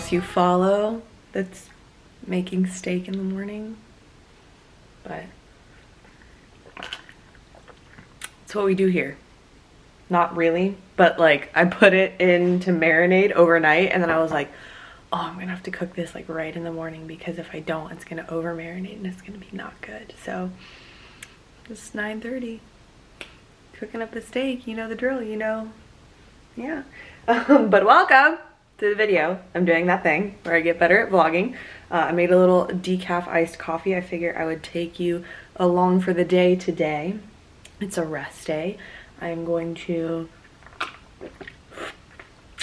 else you follow that's making steak in the morning, but it's what we do here. Not really, but like I put it in to marinate overnight, and then I was like, oh, I'm gonna have to cook this like right in the morning, because if I don't, it's gonna over marinate and it's gonna be not good. So it's 9:30, cooking up the steak, you know the drill, you know. Yeah. But welcome to the video. I'm doing that thing where I get better at vlogging. I made a little decaf iced coffee. I figure I would take you along for the day today. It's a rest day. I'm going to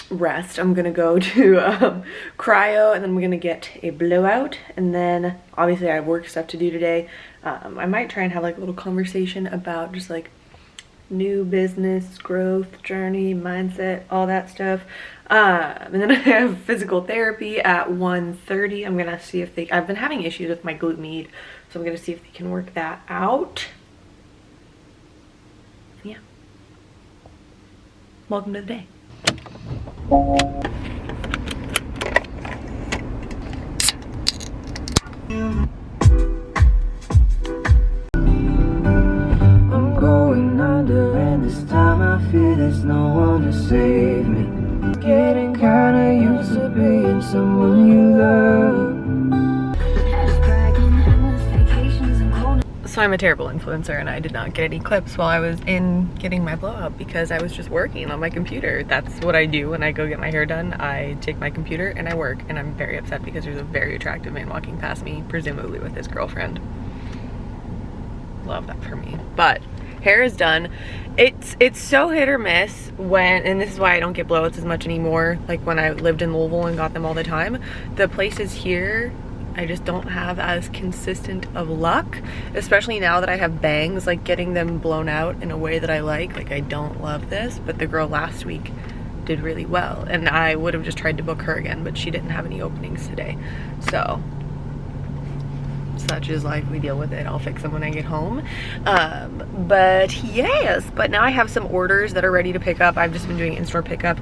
rest. I'm gonna go to cryo, and then we're gonna get a blowout, and then obviously I have work stuff to do today. I might try and have like a little conversation about just like new business growth journey, mindset, all that stuff. And then I have physical therapy at 1:30. I'm gonna see if I've been having issues with my glute med, so I'm gonna see if they can work that out. Yeah, welcome to the day. I'm going under, and this time I fear there's no one to save me. Getting kinda used to being someone you love. So I'm a terrible influencer, and I did not get any clips while I was in getting my blowout because I was just working on my computer. That's what I do when I go get my hair done. I take my computer and I work, and I'm very upset because there's a very attractive man walking past me, presumably with his girlfriend. Love that for me. But hair is done. It's so hit or miss when, and this is why I don't get blowouts as much anymore. Like when I lived in Louisville and got them all the time, the places here I just don't have as consistent of luck, especially now that I have bangs. Like getting them blown out in a way that I like I don't love this, but the girl last week did really well, and I would have just tried to book her again, but she didn't have any openings today. So such is life, we deal with it. I'll fix them when I get home. But yes, but now I have some orders that are ready to pick up. I've just been doing in-store pickup.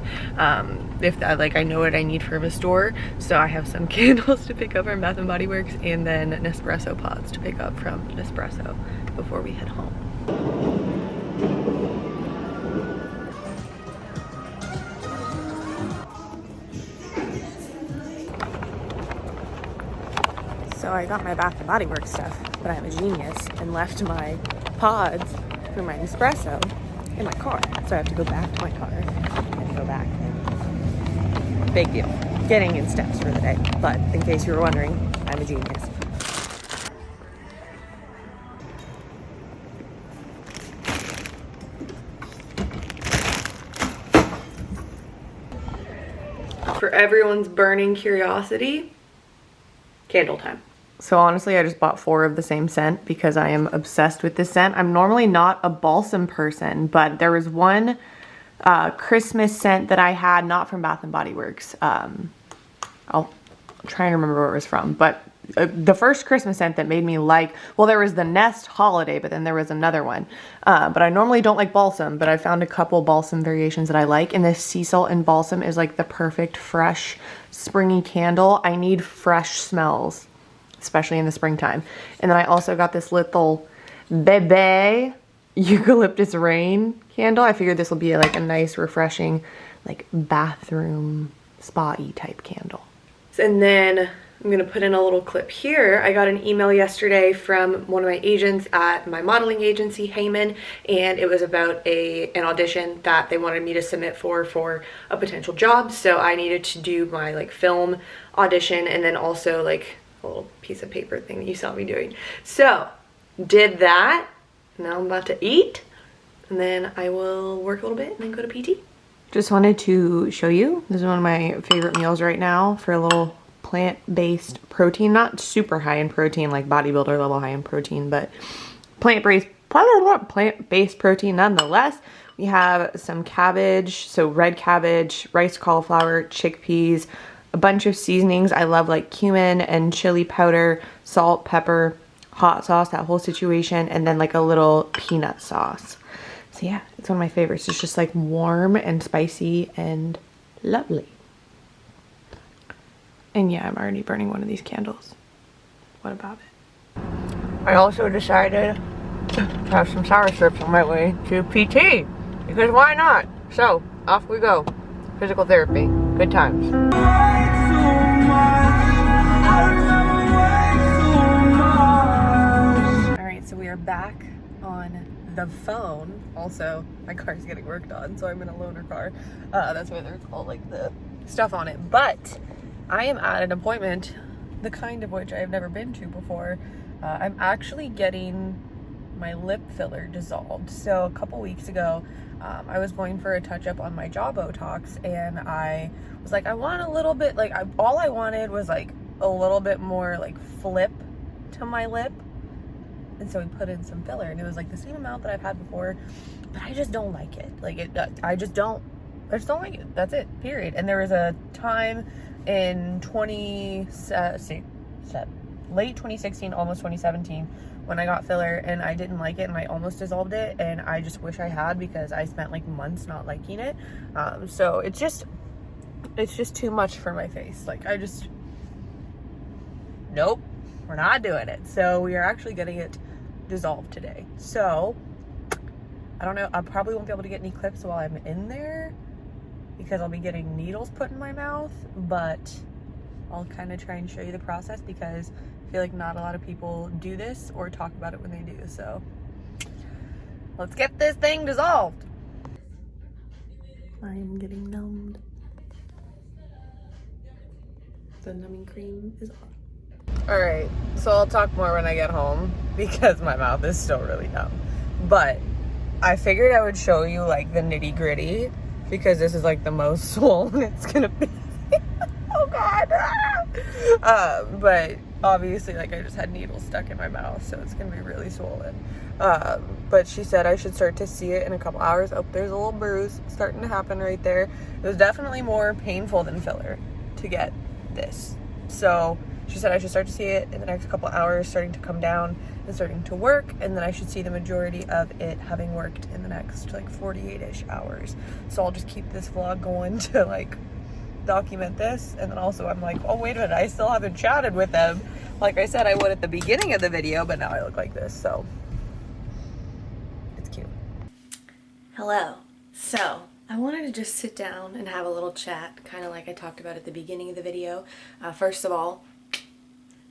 If that, like, I know what I need from a store, so I have some candles to pick up from Bath & Body Works, and then Nespresso pods to pick up from Nespresso before we head home. So I got my Bath & Body Works stuff, but I'm a genius and left my pods for my Nespresso in my car. So I have to go back to my car and go back. Big deal. Getting in steps for the day. But in case you were wondering, I'm a genius. For everyone's burning curiosity, candle time. So honestly, I just bought 4 of the same scent because I am obsessed with this scent. I'm normally not a balsam person, but there was one Christmas scent that I had, not from Bath & Body Works. I'll try and remember where it was from, but the first Christmas scent that made me like, well, there was the Nest Holiday, but then there was another one. But I normally don't like balsam, but I found a couple balsam variations that I like, and this sea salt and balsam is like the perfect fresh springy candle. I need fresh smells, especially in the springtime. And then I also got this little Bebe Eucalyptus Rain candle. I figured this will be like a nice, refreshing, like bathroom spa-y type candle. And then I'm gonna put in a little clip here. I got an email yesterday from one of my agents at my modeling agency, Heyman, and it was about an audition that they wanted me to submit for a potential job. So I needed to do my like film audition, and then also like a little piece of paper thing that you saw me doing. So did that. Now I'm about to eat, and then I will work a little bit and then go to PT. Just wanted to show you, this is one of my favorite meals right now for a little plant-based protein. Not super high in protein, like bodybuilder level high in protein, but plant-based protein nonetheless. We have some cabbage, so red cabbage, rice cauliflower, chickpeas, a bunch of seasonings. I love like cumin and chili powder, salt, pepper, hot sauce, that whole situation, and then like a little peanut sauce. So yeah, it's one of my favorites. It's just like warm and spicy and lovely. And yeah, I'm already burning one of these candles. What about it? I also decided to have some sour strips on my way to PT, because why not? So, off we go. Physical therapy. Good times. Alright, so we are back on the phone. Also, my car's getting worked on, so I'm in a loaner car. That's why there's all like the stuff on it. But I am at an appointment, the kind of which I have never been to before. I'm actually getting my lip filler dissolved. So a couple weeks ago, I was going for a touch-up on my jaw Botox, and I was like, I want a little bit, like, all I wanted was like a little bit more like flip to my lip. And so we put in some filler, and it was like the same amount that I've had before, but I just don't like it. Like I just don't like it. That's it, period. And there was a time in late 2016, almost 2017, when I got filler and I didn't like it and I almost dissolved it, and I just wish I had, because I spent like months not liking it. So it's just too much for my face. Like nope, we're not doing it. So we are actually getting it dissolved today. So I don't know, I probably won't be able to get any clips while I'm in there because I'll be getting needles put in my mouth, but I'll kind of try and show you the process, because I feel like not a lot of people do this or talk about it when they do. So let's get this thing dissolved. I am getting numbed. The numbing cream is on. All right, so I'll talk more when I get home because my mouth is still really numb. But I figured I would show you like the nitty gritty, because this is like the most swollen it's gonna be. Oh God. But obviously, like, I just had needles stuck in my mouth, so it's gonna be really swollen. But she said I should start to see it in a couple hours. Oh, there's a little bruise starting to happen right there. It was definitely more painful than filler to get this. So she said I should start to see it in the next couple hours, starting to come down and starting to work, and then I should see the majority of it having worked in the next like 48-ish hours. So I'll just keep this vlog going to like document this. And then also I'm like, oh wait a minute, I still haven't chatted with them like I said I would at the beginning of the video, but now I look like this, so it's cute. Hello. So I wanted to just sit down and have a little chat, kind of like I talked about at the beginning of the video. First of all,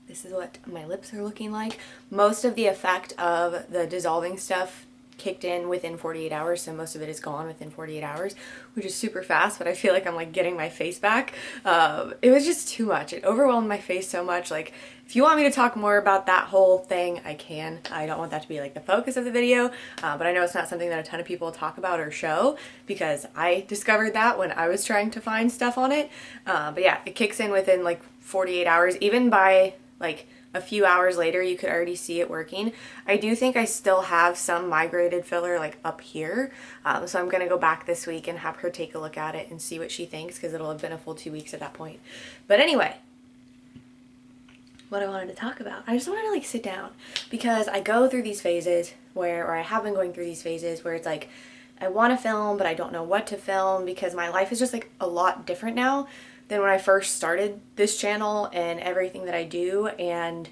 this is what my lips are looking like. Most of the effect of the dissolving stuff kicked in within 48 hours, so most of it is gone within 48 hours, which is super fast, but I feel like I'm like getting my face back. It was just too much. It overwhelmed my face so much. Like, if you want me to talk more about that whole thing, I can. I don't want that to be like the focus of the video, but I know it's not something that a ton of people talk about or show, because I discovered that when I was trying to find stuff on it. But yeah, it kicks in within like 48 hours, even by like a few hours later, you could already see it working. I do think I still have some migrated filler like up here. So I'm gonna go back this week and have her take a look at it and see what she thinks, because it'll have been a full 2 weeks at that point. But anyway, what I wanted to talk about, I just wanted to like sit down, because I go through these phases or I have been going through these phases where it's like, I want to film, but I don't know what to film, because my life is just like a lot different now than when I first started this channel and everything that I do. And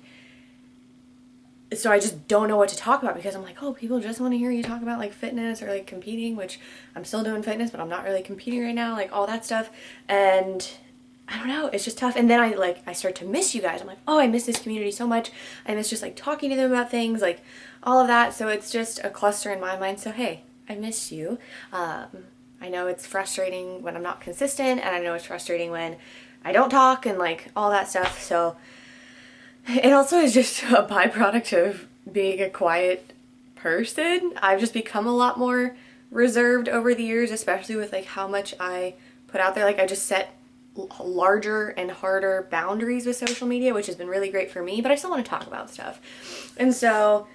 so I just don't know what to talk about, because I'm like, oh, people just want to hear you talk about like fitness or like competing, which I'm still doing fitness, but I'm not really competing right now, like all that stuff. And I don't know, it's just tough. And then I start to miss you guys. I'm like, oh, I miss this community so much. I miss just like talking to them about things, like all of that. So it's just a cluster in my mind. So hey, I miss you. I know it's frustrating when I'm not consistent, and I know it's frustrating when I don't talk and like all that stuff. So it also is just a byproduct of being a quiet person. I've just become a lot more reserved over the years, especially with like how much I put out there. Like, I just set larger and harder boundaries with social media, which has been really great for me, but I still want to talk about stuff. And so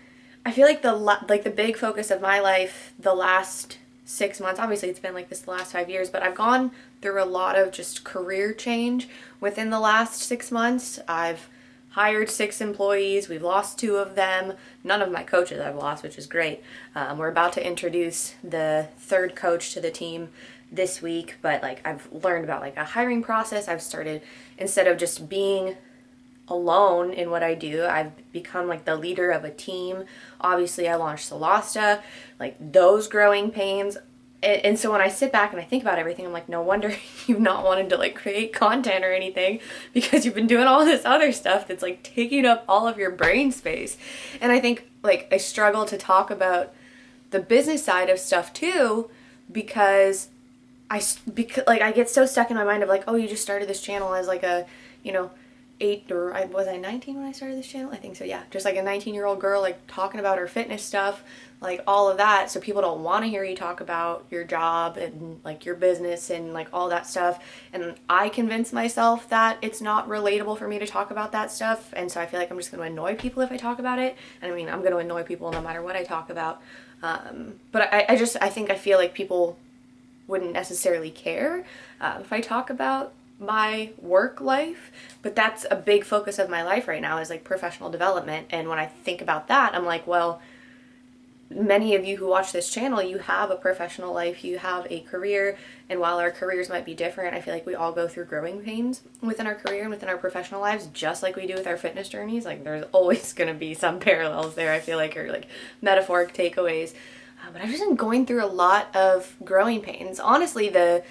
I feel like the big focus of my life the last 6 months, obviously it's been like this the last 5 years, but I've gone through a lot of just career change within the last 6 months. I've hired 6 employees. We've lost 2 of them. None of my coaches I've lost, which is great. We're about to introduce the 3rd coach to the team this week, but like I've learned about like a hiring process. I've started, instead of just being alone in what I do, I've become like the leader of a team. Obviously I launched Solasta, like those growing pains. And so when I sit back and I think about everything, I'm like, no wonder you've not wanted to like create content or anything, because you've been doing all this other stuff that's like taking up all of your brain space. And I think like I struggle to talk about the business side of stuff too, because I get so stuck in my mind of like, oh, you just started this channel as like a, 19 when I started this channel? I think so, yeah. Just like a 19-year-old girl, like talking about her fitness stuff, like all of that. So people don't want to hear you talk about your job and like your business and like all that stuff. And I convince myself that it's not relatable for me to talk about that stuff. And so I feel like I'm just going to annoy people if I talk about it. And I mean, I'm going to annoy people no matter what I talk about. But I feel like people wouldn't necessarily care if I talk about my work life, but that's a big focus of my life right now, is like professional development. And when I think about that, I'm like, well, many of you who watch this channel, you have a professional life, you have a career, and while our careers might be different, I feel like we all go through growing pains within our career and within our professional lives, just like we do with our fitness journeys. Like there's always going to be some parallels there, I feel like, or like metaphoric takeaways. But I've just been going through a lot of growing pains. Honestly, the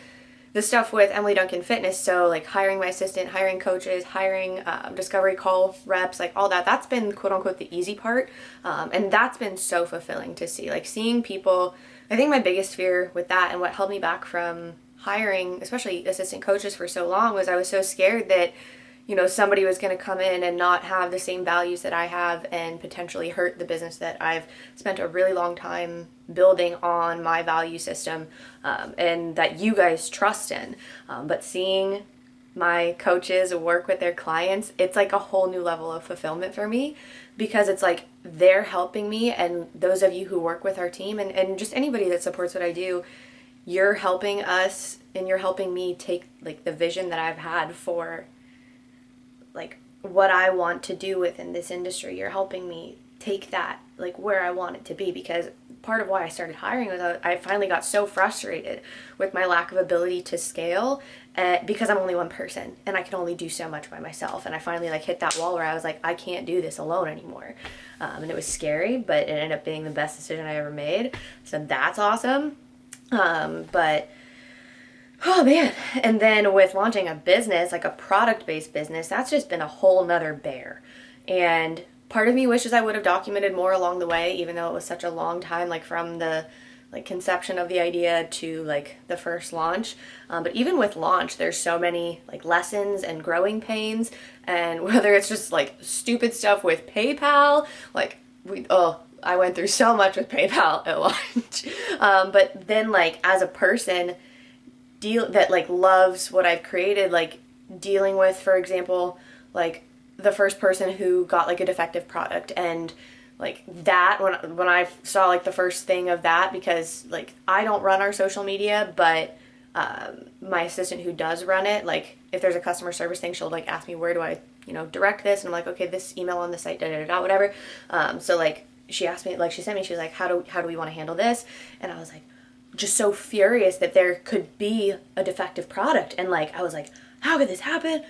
stuff with Emily Duncan Fitness, so like hiring my assistant, hiring coaches, hiring discovery call reps, like all that, that's been quote unquote the easy part. And that's been so fulfilling to see, like seeing people. I think my biggest fear with that and what held me back from hiring, especially assistant coaches for so long, was I was so scared that, somebody was going to come in and not have the same values that I have and potentially hurt the business that I've spent a really long time building on my value system, and that you guys trust in. But seeing my coaches work with their clients, it's like a whole new level of fulfillment for me, because it's like they're helping me, and those of you who work with our team and just anybody that supports what I do, you're helping us and you're helping me take like the vision that I've had for like what I want to do within this industry. You're helping me take that like where I want it to be, because part of why I started hiring was I finally got so frustrated with my lack of ability to scale, because I'm only one person and I can only do so much by myself. And I finally like hit that wall where I was like, I can't do this alone anymore. And it was scary, but it ended up being the best decision I ever made. So that's awesome. But oh man. And then with launching a business, like a product-based business, that's just been a whole nother bear. And part of me wishes I would have documented more along the way, even though it was such a long time, like from the like conception of the idea to like the first launch. But even with launch, there's so many like lessons and growing pains, and whether it's just like stupid stuff with PayPal, like I went through so much with PayPal at launch. But then like as a person that like loves what I've created, like dealing with, for example, like the first person who got like a defective product, and like that when I saw like the first thing of that, because like I don't run our social media, but my assistant who does run it, like if there's a customer service thing, she'll like ask me, where do I direct this, and I'm like, okay, this email on the site, whatever. So like she asked me, like she sent me, she was like, how do we want to handle this? And I was like just so furious that there could be a defective product, and like I was like, how could this happen?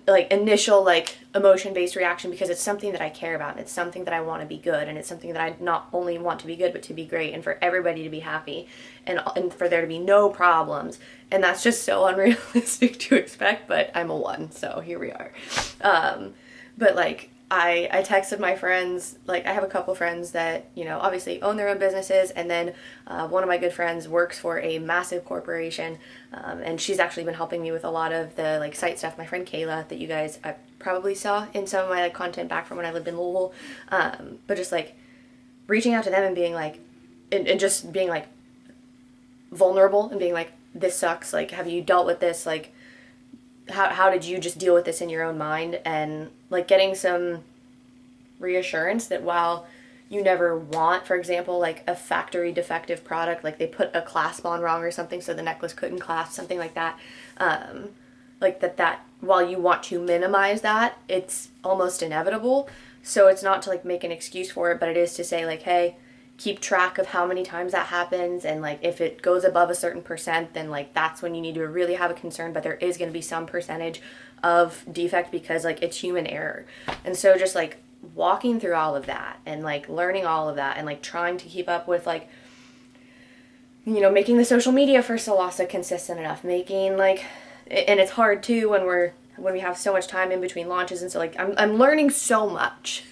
Like initial like emotion-based reaction, because it's something that I care about, and it's something that I want to be good, and it's something that I not only want to be good but to be great, and for everybody to be happy, and for there to be no problems. And that's just so unrealistic to expect, but I'm a one, so here we are. But like I texted my friends, like I have a couple friends that, obviously own their own businesses, and then one of my good friends works for a massive corporation, and she's actually been helping me with a lot of the like site stuff. My friend Kayla, that you guys probably saw in some of my like content back from when I lived in Louisville, but just like reaching out to them and being like, and just being like vulnerable and being like, this sucks, like have you dealt with this, like how did you just deal with this in your own mind, and like getting some reassurance that while you never want, for example, like a factory defective product, like they put a clasp on wrong or something so the necklace couldn't clasp, something like that, like that while you want to minimize that, it's almost inevitable. So it's not to like make an excuse for it, but it is to say like, hey, keep track of how many times that happens, and like if it goes above a certain percent, then like that's when you need to really have a concern. But there is going to be some percentage of defect because like it's human error. And so just like walking through all of that and like learning all of that and like trying to keep up with like, you know, making the social media for Salsa consistent enough, making like, and it's hard too when we have so much time in between launches. And so like I'm learning so much.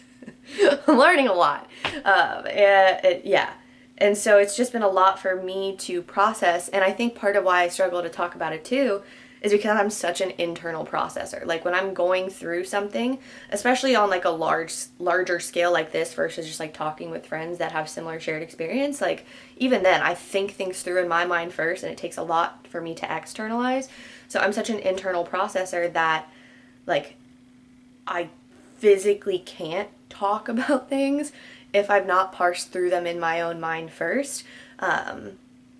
I'm learning a lot. Yeah. And so it's just been a lot for me to process. And I think part of why I struggle to talk about it too is because I'm such an internal processor. Like when I'm going through something, especially on like a larger scale like this versus just like talking with friends that have similar shared experience, like even then I think things through in my mind first, and it takes a lot for me to externalize. So I'm such an internal processor that like I physically can't talk about things if I've not parsed through them in my own mind first.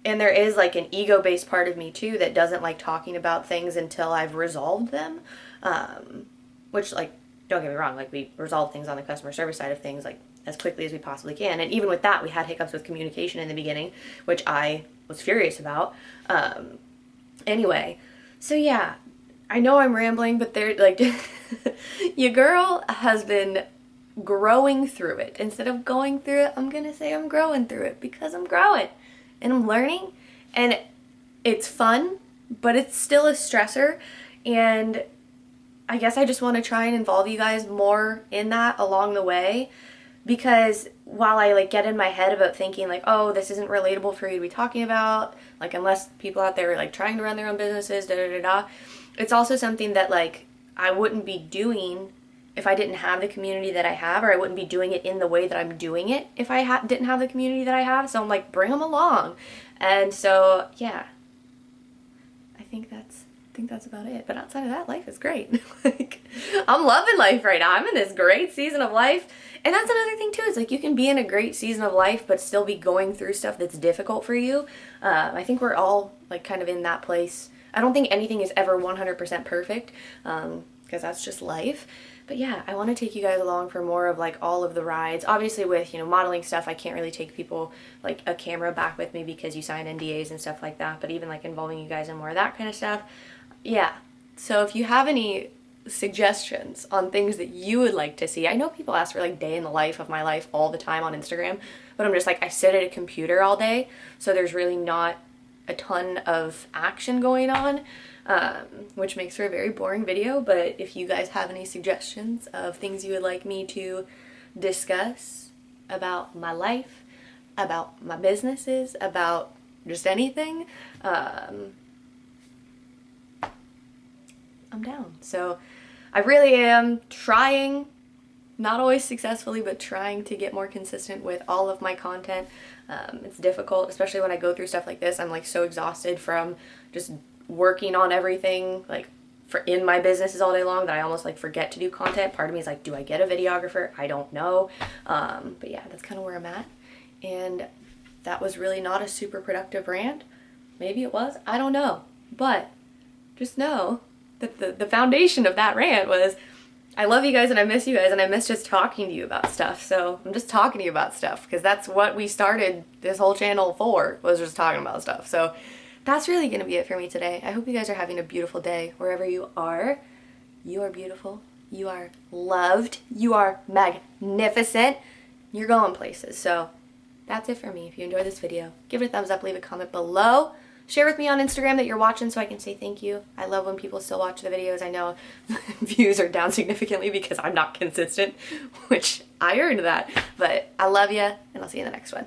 And there is like an ego-based part of me too that doesn't like talking about things until I've resolved them. Which, like, don't get me wrong, like we resolve things on the customer service side of things like as quickly as we possibly can. And even with that, we had hiccups with communication in the beginning, which I was furious about. Anyway, so yeah, I know I'm rambling, but they're like, your girl has been growing through it. Instead of going through it, I'm gonna say I'm growing through it, because I'm growing and I'm learning, and it's fun, but it's still a stressor. And I guess I just want to try and involve you guys more in that along the way, because while I like get in my head about thinking like, oh, this isn't relatable for you to be talking about, like unless people out there are like trying to run their own businesses, it's also something that like I wouldn't be doing if I didn't have the community that I have, or I wouldn't be doing it in the way that I'm doing it if I didn't have the community that I have. So I'm like, bring them along. And so, yeah, I think that's about it. But outside of that, life is great. Like, I'm loving life right now. I'm in this great season of life. And that's another thing too, is like you can be in a great season of life, but still be going through stuff that's difficult for you. I think we're all like kind of in that place. I don't think anything is ever 100% perfect, because that's just life. But yeah, I want to take you guys along for more of like all of the rides. Obviously with, you know, modeling stuff, I can't really take people like a camera back with me because you sign NDAs and stuff like that. But even like involving you guys in more of that kind of stuff. Yeah. So if you have any suggestions on things that you would like to see, I know people ask for like day in the life of my life all the time on Instagram, but I'm just like, I sit at a computer all day. So there's really not a ton of action going on. Which makes for a very boring video. But if you guys have any suggestions of things you would like me to discuss about my life, about my businesses, about just anything, I'm down. So I really am trying, not always successfully, but trying to get more consistent with all of my content. It's difficult, especially when I go through stuff like this. I'm like so exhausted from just working on everything like in my businesses all day long that I almost like forget to do content. Part of me is like, do I get a videographer? I don't know. But yeah, that's kind of where I'm at. And that was really not a super productive rant. Maybe it was, I don't know. But just know that the foundation of that rant was, I love you guys and I miss you guys and I miss just talking to you about stuff. So I'm just talking to you about stuff because that's what we started this whole channel for, was just talking about stuff. So that's really going to be it for me today. I hope you guys are having a beautiful day wherever you are. You are beautiful. You are loved. You are magnificent. You're going places. So that's it for me. If you enjoyed this video, give it a thumbs up, leave a comment below. Share with me on Instagram that you're watching so I can say thank you. I love when people still watch the videos. I know views are down significantly because I'm not consistent, which I earned that. But I love you, and I'll see you in the next one.